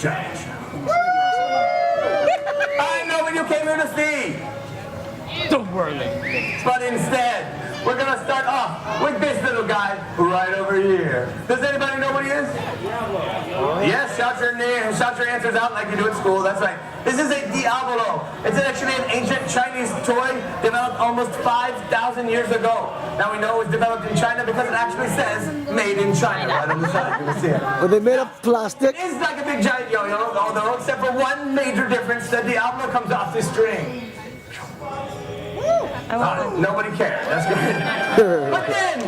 judge. I know what you came here to see. The whirling. But instead, we're gonna start off with this little guy right over here. Does anybody know what he is? Yes, shout your name, shout your answers out like you do at school. That's right. This is a Diablo. It's actually an ancient Chinese toy developed almost 5,000 years ago. Now we know it was developed in China because it actually says "Made in China" right on the side. You can see it. Are they made of plastic? It's like a big giant yo-yo, although except for one major difference: the Diablo comes off this string. Nobody cared. That's good. But then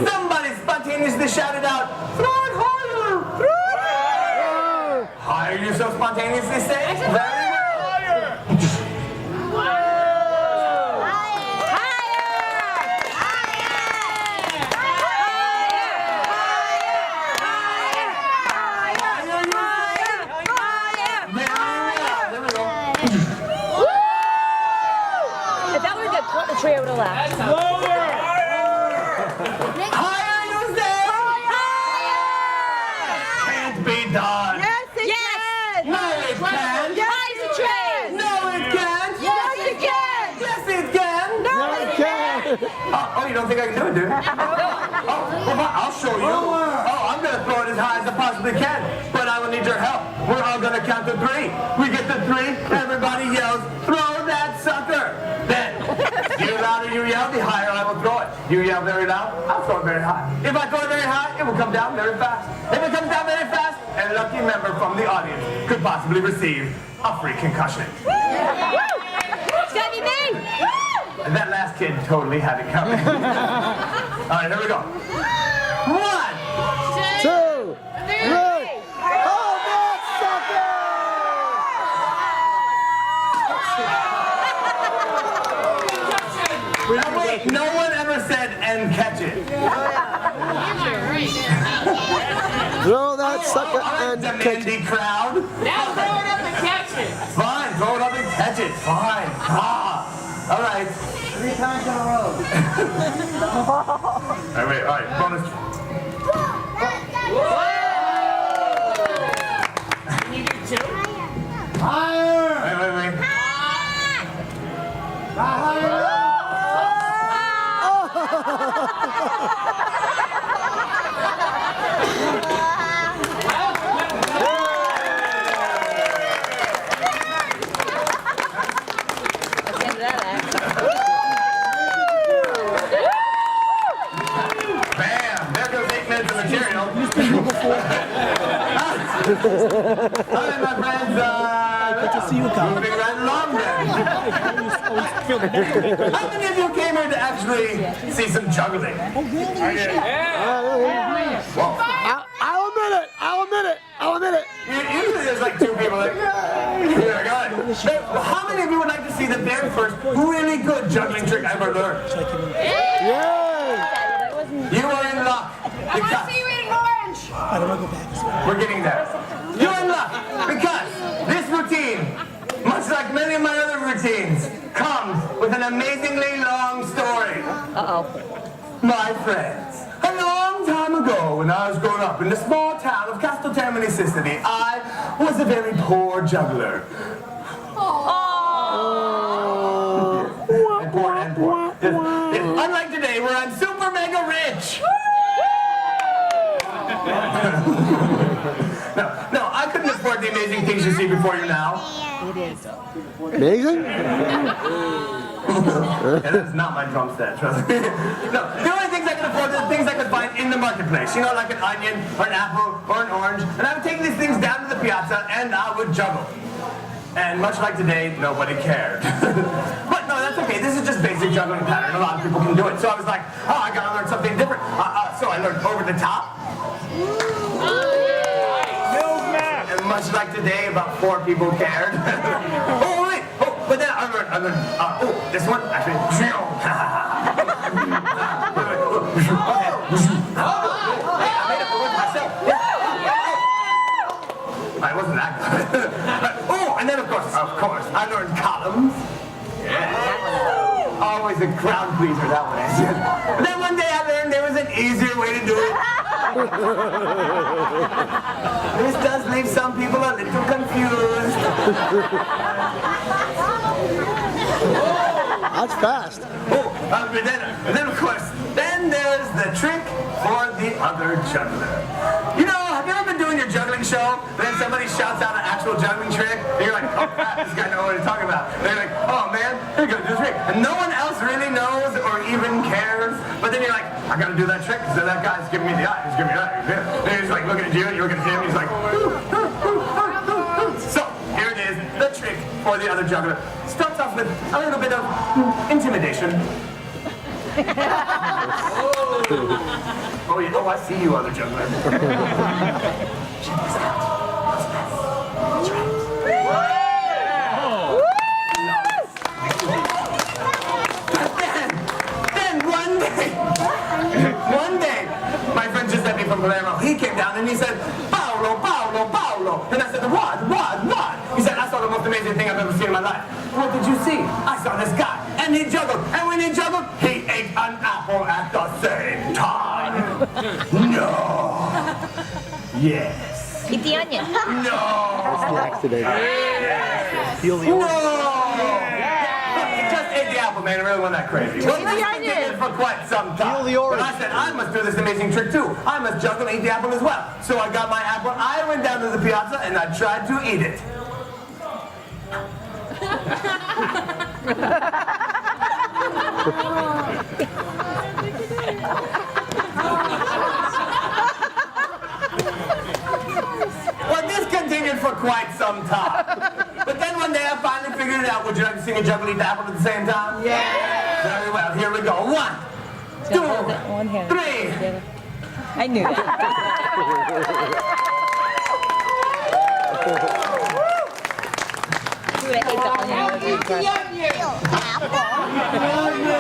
somebody spontaneously shouted out, "Throw it higher! Throw it higher!" Higher, you so spontaneously say? Very well. The tree I would have laughed. Higher, you say? Higher! Can't be done. Yes, it can. No, it can't. Yes, it can. No, it can't. Yes, it can. Yes, it can. No, it can. Oh, you don't think I can do it, do you? Oh, well, I'll show you. Oh, I'm going to throw it as high as I possibly can, but I will need your help. We're all going to count to 3. We get to 3, everybody yells, "Throw that sucker!" Then, the louder you yell, the higher I will throw it. You yell very loud, I'll throw it very high. If I throw it very high, it will come down very fast. If it comes down very fast, a lucky member from the audience could possibly receive a free concussion. It's gonna be me. And that last kid totally had it coming. All right, here we go. 1, 2, 3. Oh, that sucker! Now wait, no one ever said "and catch it." Throw that sucker and catch it. Demanding crowd. Now throw it up and catch it. Fine, throw it up and catch it. Fine. Ah. All right. 3 times in a row. All right, bonus. You do 2? Higher! Wait. Higher! Bam! There goes 8 minutes of material. All right, my friends. Good to see you, Carl. Moving right along then. Always feel the need to make How many of you came here to actually see some juggling? Oh, really? Well, I'll admit it. I'll admit it. I'll admit it. usually there's like 2 people like, yeah, got it. Now, how many of you would like to see the very first really good juggling trick I ever learned? Yay! You are in luck. I want to see you in orange. I don't want to go back. We're getting there. You're in luck because this routine, much like many of my other routines, comes with an amazingly long story. My friends, a long time ago when I was growing up in the small town of Casteltermini, Sicily, I was a very poor juggler. And poor. Unlike today where I'm super mega rich. No, I couldn't afford the amazing things you see before you now. Amazing? And that's not my drum set, trust me. No, the only things I could afford are the things I could find in the marketplace. You know, like an onion, or an apple, or an orange. And I would take these things down to the piazza, and I would juggle. And much like today, nobody cared. But no, that's okay. This is just basic juggling pattern. A lot of people can do it. So I was like, oh, I gotta learn something different. So I learned over the top. And much like today, about 4 people cared. Oh, wait. Oh, but then I learned, this one, actually. I wasn't that good. Oh, and then of course, I learned columns. Yeah. Always a crowd pleaser, that one is. But then one day I learned there was an easier way to do it. This does leave some people a little confused. That's fast. Then of course, then there's the trick for the other juggler. You know, have you ever been doing your juggling show, and then somebody shouts out an actual juggling trick, and you're like, oh crap, this guy knows what he's talking about. And they're like, oh man, you're gonna do the trick. And no one else really knows or even cares, but then you're like, I gotta do that trick, so that guy's giving me the eye, he's giving me the eye. And he's like looking at you, you're looking at him, he's like, so, here it is, the trick for the other juggler. Starts off with a little bit of intimidation. Oh, yeah. Oh, I see you, other juggler. Then one day, my friend Giuseppe from Palermo, he came down and he said, Paolo, Paolo, Paolo. And I said, what? He said, I saw the most amazing thing I've ever seen in my life. What did you see? I saw this guy, and he juggled. And when he juggled, he ate an apple at the same time. No. Yes. Eat the onion. No. That's the accident. Yes. Feel the No. orange. Just ate the apple, man. It really wasn't that crazy. Well, this has been it for quite some time. Feel the orange. But I said, I must do this amazing trick too. I must juggle and eat the apple as well. So I got my apple, I went down to the piazza, and I tried to eat it. Well, this continued for quite some time. But then one day I finally figured it out. Would you like to see me juggle and eat the apple at the same time? Yeah! Very well, here we go. 1, 2, 3. I knew that. You would have ate the onion. That would be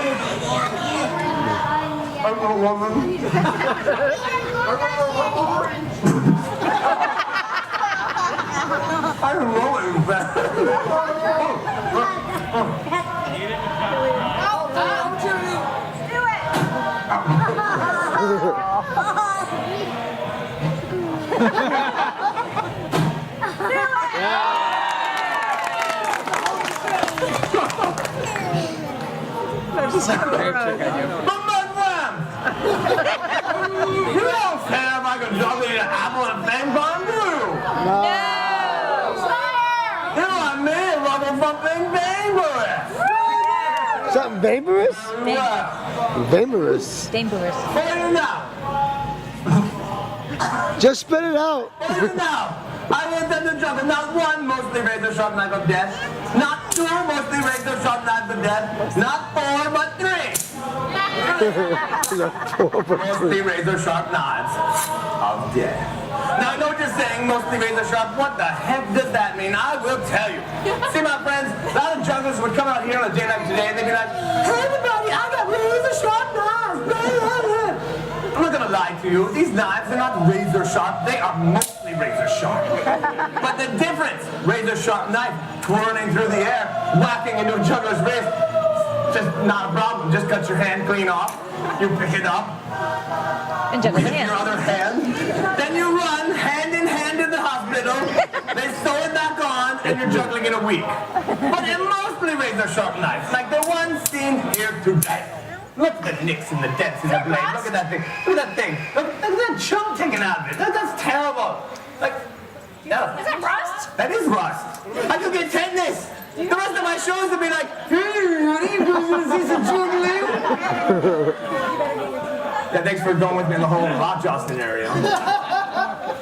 I don't know what it was. You don't say if I could juggle eat an apple and bang bang blue. You know what I mean? Rubber bumping bang Something vaporous? Well, Vaporous. dangerous. what do you know? Just spit it out. What do you know? I went down the juggle. Not one mostly razor sharp knife of death. Not 2 mostly razor sharp knives of death. Not 4, but 3. Mostly razor sharp knives of death. Now I know what you're saying, mostly razor sharp. What the heck does that mean? I will tell you. See, my friends, a lot of jugglers would come out here on a day like today and they'd be like, hey everybody, I got razor sharp knives. I'm not gonna lie to you, these knives are not razor sharp, they are mostly razor sharp. But the difference, razor sharp knife twirling through the air, whacking into a juggler's wrist, just not a problem. Just cut your hand clean off. You pick it up And juggle with the your hand. other hand. Then you run hand in hand to the hospital. They sew it back on, and you're juggling in a week. But they're mostly razor sharp knives, like the one seen here today. Look at the nicks and the dents in the blade. Look at that thing. Look at that thing. Look at that chunk taken out of it. That's terrible. Like, no. Is that rust? That is rust. I could get tetanus. The rest of my shows would be like, hey, honey, you want to see some juggling? Yeah, thanks for going with me in the whole lockjaw scenario.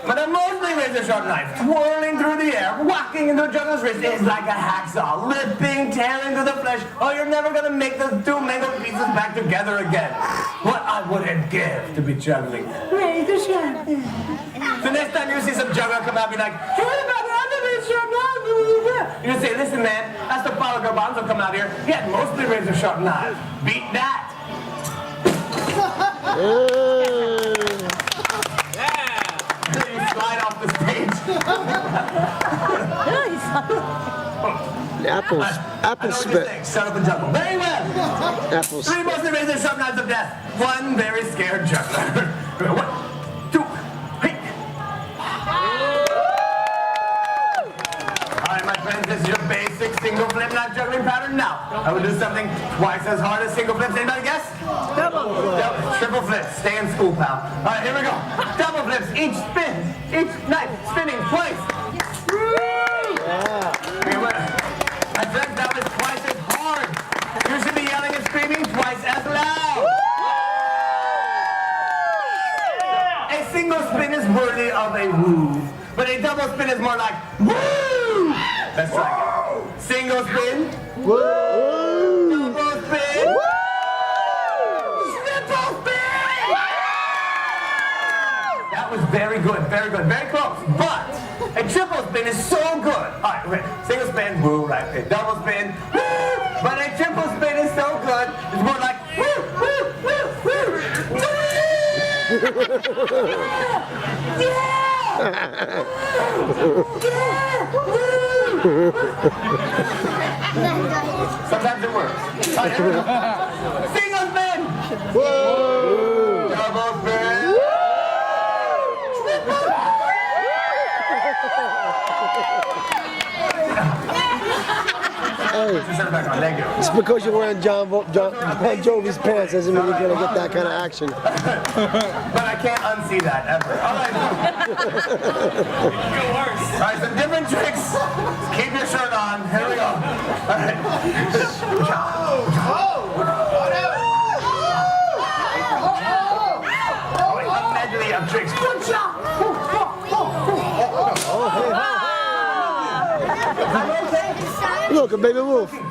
But a mostly razor sharp knife, twirling through the air, whacking into a juggler's wrist is like a hacksaw, lipping, tearing through the flesh. Oh, you're never gonna make those 2 mangled pieces back together again. What I wouldn't give to be juggling razor sharp. The next time you see some juggler come out, be like, hey, everybody, I'm the razor sharp knife. You're gonna say, listen, man, that's the Paulo Gabanzo come out here. He had mostly razor sharp knives. Beat that. You slide off the stage. Apple I know what you're spit. saying. Shut up and juggle. Very well. Apple 3 mostly razor sharp knives of death. 1 very scared juggler. 1, 2, friends, this is your basic single flip knife juggling pattern. Now, I will do something twice as hard as single flips. Anybody guess? Double. Triple flips. Stay in school, pal. All right, here we go. Double flips. Each spin. Each knife spinning twice. Okay, my friends, that was twice as hard. You should be yelling and screaming twice as loud. A single spin is worthy of a woo, but a double spin is more like woo. Let's try again. Single spin. Woo. Double spin. Woo. Triple spin. That was very good, very good, very close. But a triple spin is so good. All right, okay. Single spin, woo, right. A double spin, woo. But a triple spin is so good, it's more like woo, woo, woo, woo, woo. Yeah! Sometimes it works. All right, here we go. Single spin! Woo! Double spin! Hey, it's because you're wearing John Bon Jovi's pants doesn't mean you're gonna get that kind of action. But I can't unsee that ever. All right. All right, some different tricks. Keep your shirt on. Here we go. All right. A medley of tricks. Look, a baby wolf. It's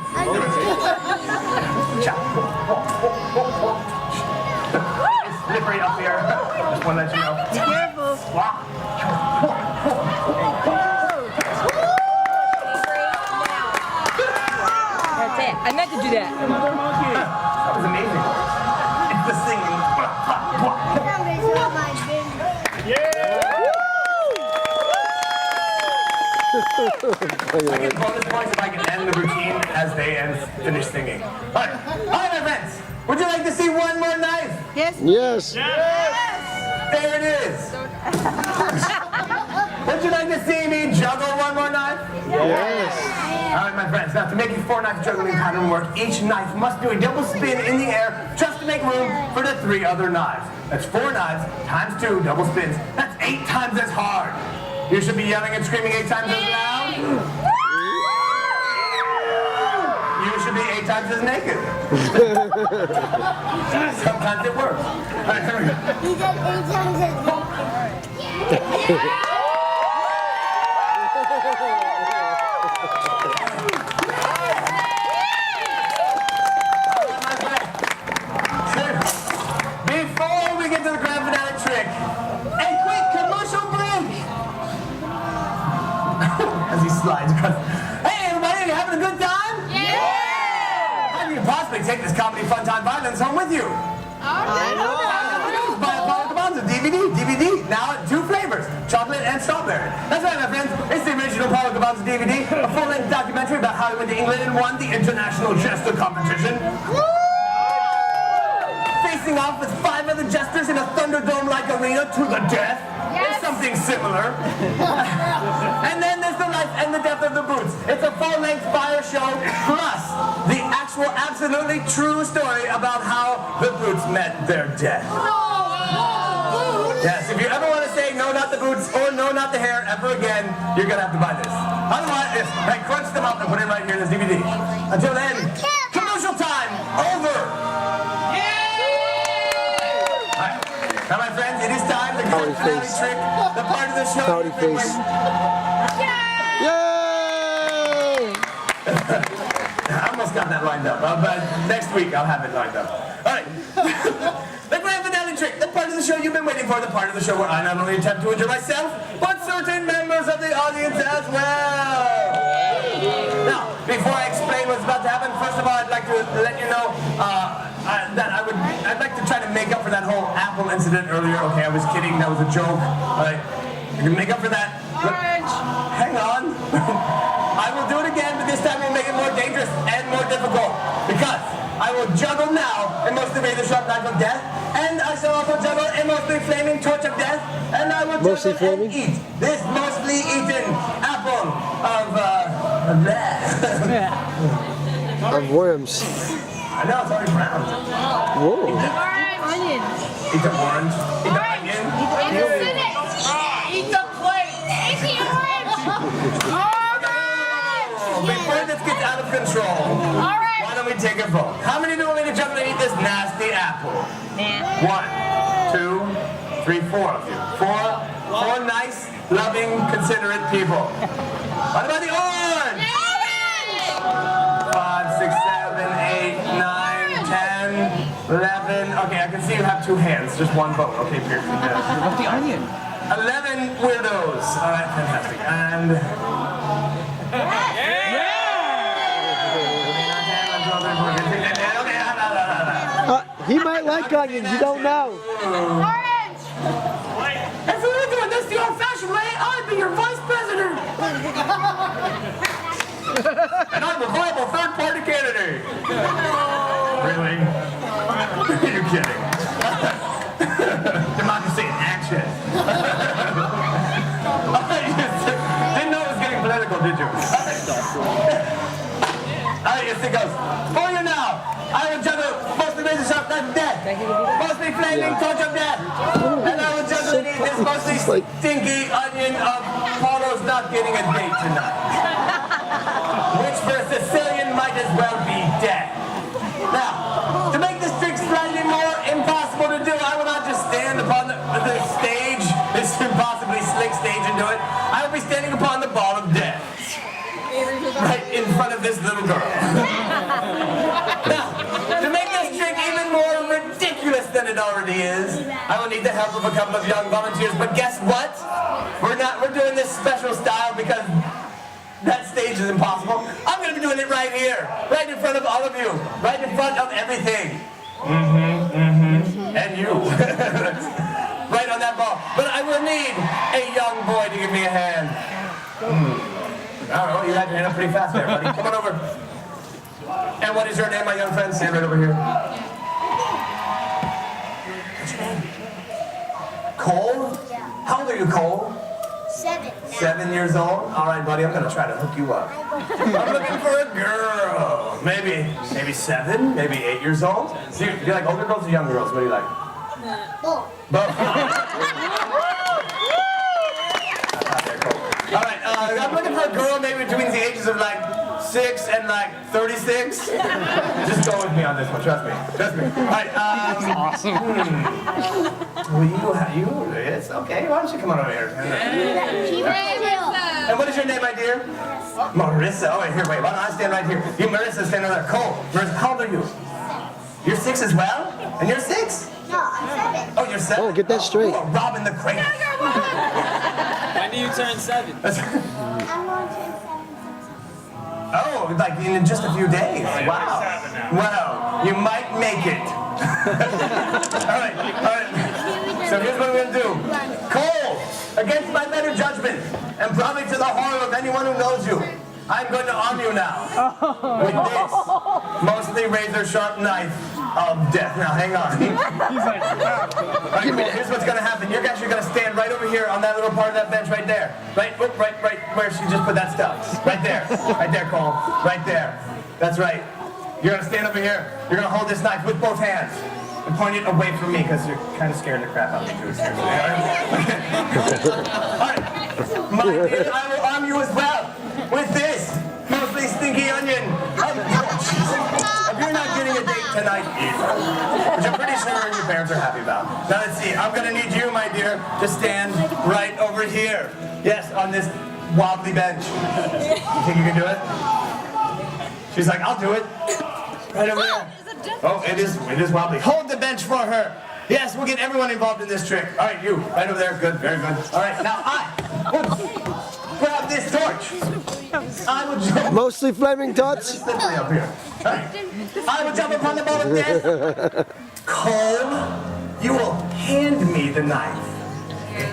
slippery up here. Just want to let you know. Careful. Wow. That's it. I meant to do that. That was amazing. It's the singing. I get bonus points if I can end the routine as they finish singing. All right, my friends. Would you like to see one more knife? Yes. There it is. Would you like to see me juggle one more knife? Yes. All right, my friends. Now, to make your 4-knife juggling pattern work, each knife must do a double spin in the air just to make room for the 3 other knives. That's 4 knives times 2 double spins. That's 8 times as hard. You should be yelling and screaming 8 times as loud. You should be 8 times as naked. Sometimes it works. All right, here we go. He said 8 times as Before we get to the grand finale trick, a quick commercial break. As he slides across. Hey, everybody, are you having a good time? Yeah! How do you possibly take this comedy fun time violence home with you? Buy a Gabanzo DVD, now in 2 flavors, chocolate and strawberry. That's right, my friends. It's the original Paulo Gabanzo DVD, a full-length documentary about how he went to England and won the International Jester Competition. Facing off with 5 other jesters in a Thunderdome-like arena to the death. It's something similar. And then there's the life and the death of the boots. It's a full-length fire show, plus the actual, absolutely true story about how the boots met their death. Yes, if you ever want to say no, not the boots, or no, not the hair, ever again, you're going to have to buy this. Otherwise, I crunch them up and put it right here in this DVD. Until then, commercial time, over. Now, my friends, it is time to grand finale trick, the part of the show. Pouty face. Yay! I almost got that lined up, but next week I'll have it lined up. All right. The grand finale trick, the part of the show you've been waiting for, the part of the show where I not only attempt to enjoy myself, but certain members of the audience as well. Now, before I explain what's about to happen, first of all, I'd like to let you know that I'd like to try to make up for that whole Apple incident earlier. Okay, I was kidding, that was a joke. All right, I can make up for that. Hang on. I will do it again, but this time we'll make it more dangerous and more difficult. Because I will juggle now a mostly razor sharp knife of death, and I shall also juggle a mostly flaming torch of death, and I will juggle and eat this mostly eaten apple of Of worms. I know, it's already brown. Whoa. Onion. Eat the orange. Eat the onion. It's acidic. Eat the plate. Eat the orange. Before this gets out of control, All right. why don't we take a vote? How many do we need to jump and eat this nasty apple? 1, 2, 3, 4 of you. Four nice, loving, considerate people. What about the orange? 5, 6, 7, 8, 9, 10, 11. Okay, I can see you have 2 hands. Just one vote. Okay, Pierce. What about the onion? 11 weirdos. All right, fantastic. And He might like onions, you don't know. Orange. if we were doing this the old-fashioned way, I'd be your vice president. And I'm a viable third-party candidate. Really? You're kidding. Democracy in action. Didn't know it was getting political, did you? Alright, yes, it goes. For you now. I will juggle mostly razor sharp knife of death. Mostly flaming torch of death. And I will juggle and eat this mostly stinky onion of Paulo's not getting a date tonight. Which for a Sicilian might as well be dead. Now, to make this trick slightly more impossible to do, I will not just stand upon the stage, this impossibly slick stage and do it. I will be standing upon the ball of death. Right in front of this little girl. Now, to make this trick even more ridiculous than it already is, I will need the help of a couple of young volunteers, but guess what? We're doing this special style because that stage is impossible. I'm going to be doing it right here, right in front of all of you, right in front of everything. And you. Right on that ball. But I will need a young boy to give me a hand. I don't know, you had your hand up pretty fast there, buddy. Come on over. And what is your name, my young friend? Stand right over here. What's your name? Cole? How old are you, Cole? 7. 7 years old? All right, buddy, I'm gonna try to hook you up. I'm looking for a girl. Maybe 7, maybe 8 years old. Do you like older girls or younger girls? What do you like? Both. Both. All right, I'm looking for a girl maybe between the ages of like 6 and like 36. Just go with me on this one, trust me. Trust me. All right, Awesome. well, it's okay. Why don't you come on over here? And what is your name, my dear? Marissa. Oh, wait, here, wait. Why don't I stand right here? You, Marissa, stand over there. Cole. Marissa, how old are you? You're 6 as well? And you're 6? No, I'm 7. Oh, you're 7? Oh, get that straight. You are robbing the crate. When do you turn 7? I'm going to 7. Oh, like in just a few days. Wow. Wow. You might make it. All right. So here's what we're going to do. Cole, against my better judgment, and probably to the horror of anyone who knows you, I'm going to arm you now with this mostly razor sharp knife of death. Now hang on. He's like, wow. All right, Cole, here's what's going to happen. You're actually going to stand right over here on that little part of that bench right there. Right where she just put that stuff. Right there. Right there, Cole. Right there. That's right. You're going to stand over here. You're going to hold this knife with both hands and point it away from me because you're kind of scaring the crap out of me too. Seriously. All right. My dear, I will arm you as well with this mostly stinky onion. If you're not getting a date tonight either, which I'm pretty sure your parents are happy about. Now let's see. I'm going to need you, my dear, to stand right over here. Yes, on this wobbly bench. You think you can do it? She's like, I'll do it. Right over there. Oh, it is wobbly. Hold the bench for her. Yes, we'll get everyone involved in this trick. All right, you, right over there. Good, very good. All right, now I will grab this torch. I will jump. Mostly flaming tots. Slippery up here. All right. I will jump upon the ball of death. Cole, you will hand me the knife.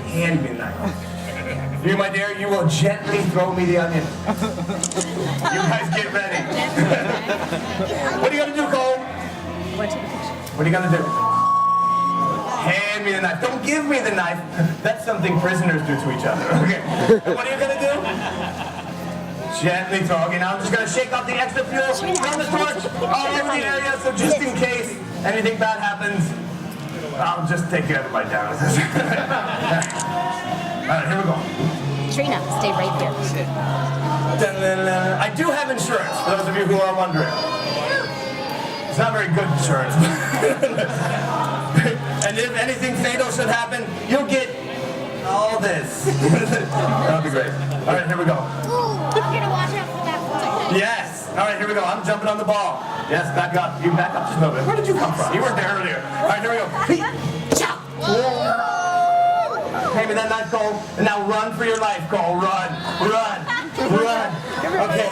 Hand me the knife. You, my dear, you will gently throw me the onion. You guys get ready. What are you going to do, Cole? What are you going to do? Hand me the knife. Don't give me the knife. That's something prisoners do to each other. Okay. And what are you going to do? Gently throw. Okay, now I'm just going to shake off the extra fuel. Run the torch all over the area, so just in case anything bad happens, I'll just take care of it right down. Alright, here we go. Trina, stay right there. I do have insurance, for those of you who are wondering. It's not very good insurance. And if anything fatal should happen, you'll get all this. That'll be great. Alright, here we go. Ooh, you're gonna watch out for that one. Yes. Alright, here we go. I'm jumping on the ball. Yes, back up. You back up just a little bit. Where did you come from? You weren't there earlier. Alright, here we go. Pay me that knife, Cole. And now run for your life, Cole. Run. Run. Run. Okay.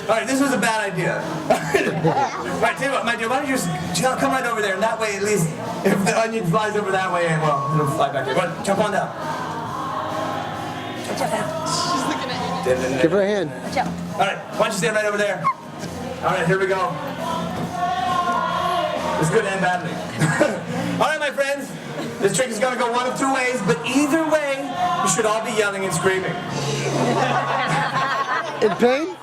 Alright, this was a bad idea. Alright, tell you what, my dear, why don't you just come right over there, and that way at least, if the onion flies over that way, well, it'll fly back here. But jump on down. Give her a hand. Alright, why don't you stand right over there? Alright, here we go. It's good and badly. Alright, my friends. This trick is going to go one of two ways, but either way, you should all be yelling and screaming. In pain?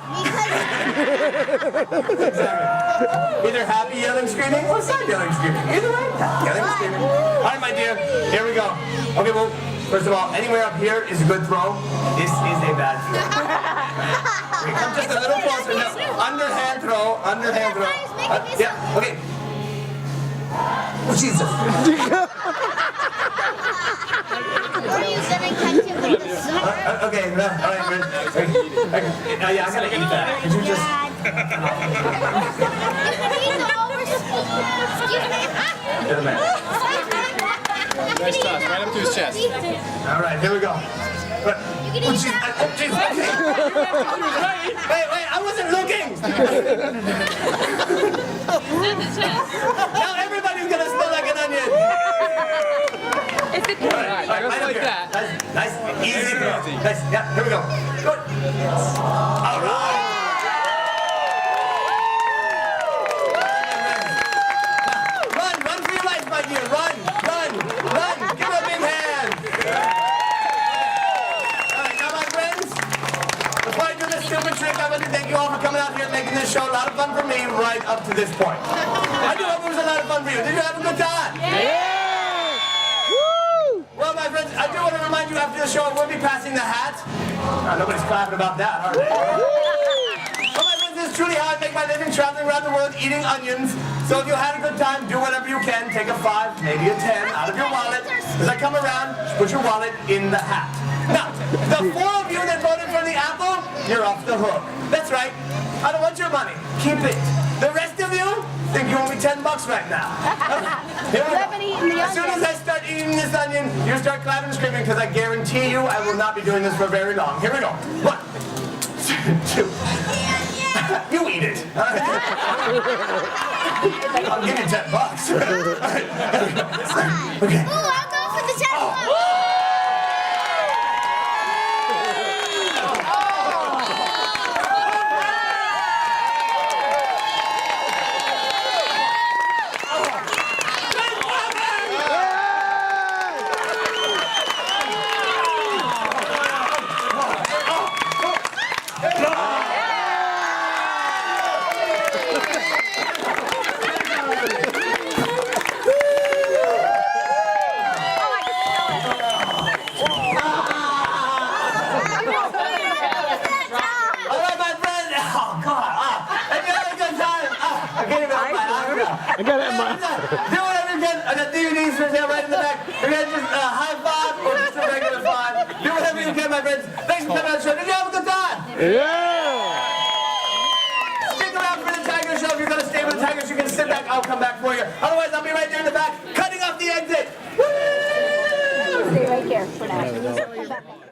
Exactly. Either happy yelling, screaming, or sad yelling, screaming. Either way, happy yelling, screaming. Alright, my dear, here we go. Okay, well, first of all, anywhere up here is a good throw. This is a bad throw. Okay, come just a little closer. No, underhand throw, underhand throw. Yeah, okay. Oh, Jesus. Are you gonna catch him with the sun? Okay, no, alright, good. Yeah, I gotta eat that. Could you just... Get him in. Nice toss, right up to his chest. Alright, here we go. But, oh, jeez. Oh, jeez. Wait, I wasn't looking! Now everybody's gonna smell like an onion! Alright, Just like that. Nice, easy throw. Nice, yeah, here we go. Good. Alright! Run for your life, my dear. Run. Give her a big hand. Alright, now my friends, before I do this stupid trick, I want to thank you all for coming out here and making this show a lot of fun for me right up to this point. I do hope it was a lot of fun for you. Did you have a good time? Yeah! Woo! Well, my friends, I do want to remind you after the show, we'll be passing the hat. Nobody's clapping about that, are they? Well, my friends, this is truly how I make my living traveling around the world eating onions. So if you had a good time, do whatever you can. Take a 5, maybe a 10 out of your wallet. As I come around, put your wallet in the hat. Now, the 4 of you that voted for the apple, you're off the hook. That's right. I don't want your money. Keep it. The rest of you think you owe me $10 right now. Here we go. As soon as I start eating this onion, you start clapping and screaming because I guarantee you I will not be doing this for very long. Here we go. 1, 2. You eat it. I'll give you $10. Okay. Ooh, I'll go for the $10. I got it in my... Do whatever you can. I got DVDs for sale right in the back. You're going to just high 5 or just a regular 5. Do whatever you can, my friends. Thanks for coming on the show. Did you have a good time? Yeah! Stick around for the Tiger Show. If you're going to stay with the Tigers, you can sit back. I'll come back for you. Otherwise, I'll be right there in the back, cutting off the exit. Woo! Stay right here for now.